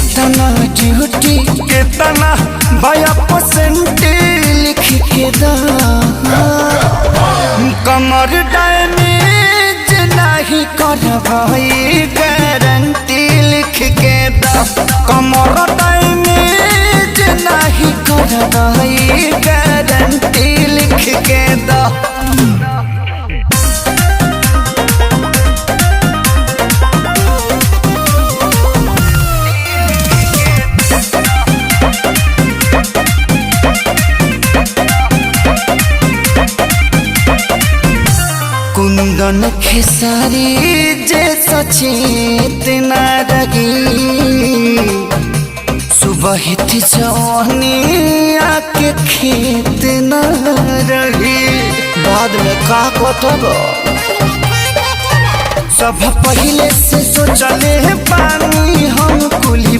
कितना ड्यूटी कितना बाया परसेंट लिख के दा कमर डैमेज नहीं कर भाई गारंटी लिख के दा कमर डैमेज नहीं कर भाई गारंटी लिख के दा। कुंदन खेसारी जे सचेत न रही सुबह जवानी आके खेत न रही बाद में का कटब सब पहले से सोचले पानी हम कुली